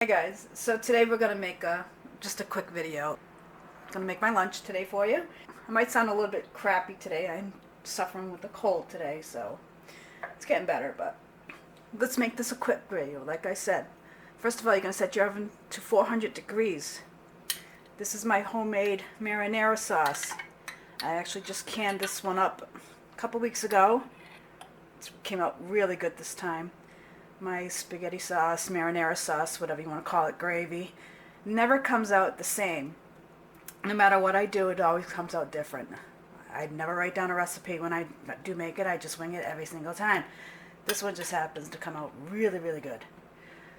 Hey guys, so today we're going to make just a quick video. I'm going to make my lunch today for you. I might sound a little bit crappy today. I'm suffering with a cold today, so it's getting better, but let's make this a quick video. Like I said, first of all, you're going to set your oven to 400 degrees. This is my homemade marinara sauce. I actually just canned this one up a couple weeks ago. It came out really good this time. My spaghetti sauce, marinara sauce, whatever you want to call it, gravy, never comes out the same. No matter what I do, it always comes out different. I never write down a recipe when I do make it. I just wing it every single time. This one just happens to come out really, really good.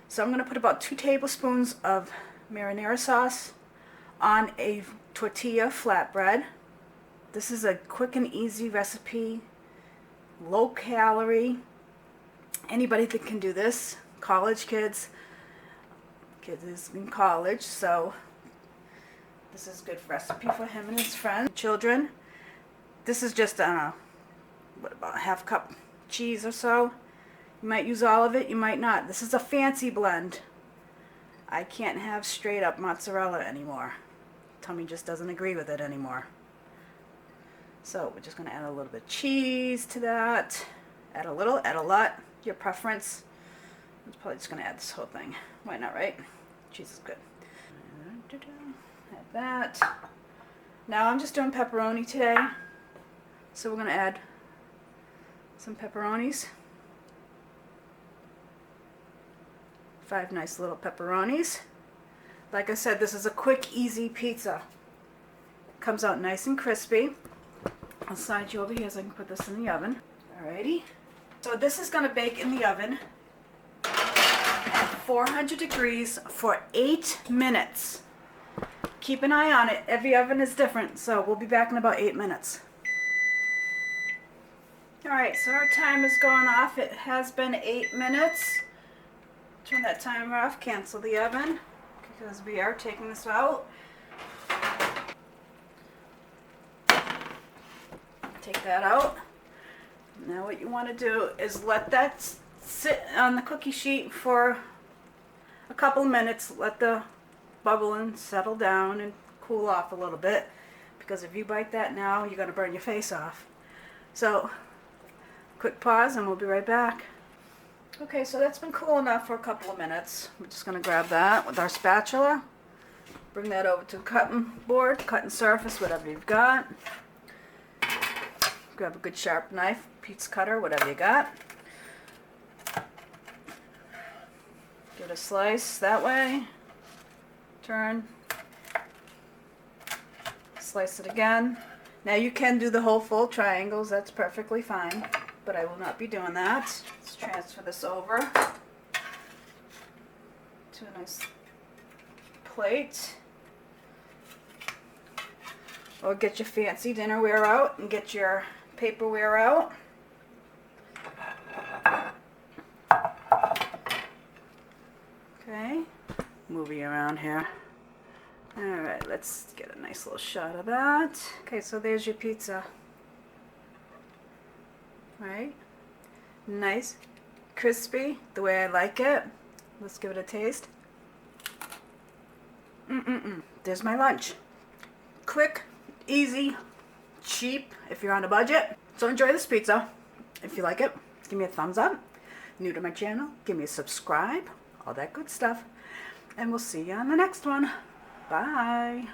So I'm going to put about 2 tablespoons of marinara sauce on a tortilla flatbread. This is a quick and easy recipe, low calorie. Anybody that can do this, college kids is in college, so this is a good recipe for him and his friends, children. This is just, I don't know, what, about a half cup cheese or so. You might use all of it, you might not. This is a fancy blend. I can't have straight up mozzarella anymore. Tummy just doesn't agree with it anymore. So we're just going to add a little bit of cheese to that. Add a little, add a lot. Your preference. I'm probably just going to add this whole thing. Why not, right? Cheese is good. Add that. Now I'm just doing pepperoni today. So we're going to add some pepperonis. 5 nice little pepperonis. Like I said, this is a quick, easy pizza. Comes out nice and crispy. I'll slide you over here so I can put this in the oven. Alrighty. So this is going to bake in the oven at 400 degrees for 8 minutes. Keep an eye on it. Every oven is different, so we'll be back in about 8 minutes. Alright, so our time is going off. It has been 8 minutes. Turn that timer off, cancel the oven, because we are taking this out. Take that out. Now what you want to do is let that sit on the cookie sheet for a couple of minutes. Let the bubbling settle down and cool off a little bit, because if you bite that now, you're going to burn your face off. So, quick pause and we'll be right back. Okay, so that's been cool enough for a couple of minutes. We're just going to grab that with our spatula. Bring that over to the cutting board, cutting surface, whatever you've got. Grab a good sharp knife, pizza cutter, whatever you got. Give it a slice that way. Turn. Slice it again. Now you can do the whole full triangles, that's perfectly fine, but I will not be doing that. Let's transfer this over to a nice plate. Or get your fancy dinnerware out and get your paperware out. Okay, move you around here. Alright, let's get a nice little shot of that. Okay, so there's your pizza. Right? Nice, crispy, the way I like it. Let's give it a taste. There's my lunch. Quick, easy, cheap if you're on a budget. So enjoy this pizza. If you like it, give me a thumbs up. New to my channel, give me a subscribe, all that good stuff. And we'll see you on the next one. Bye.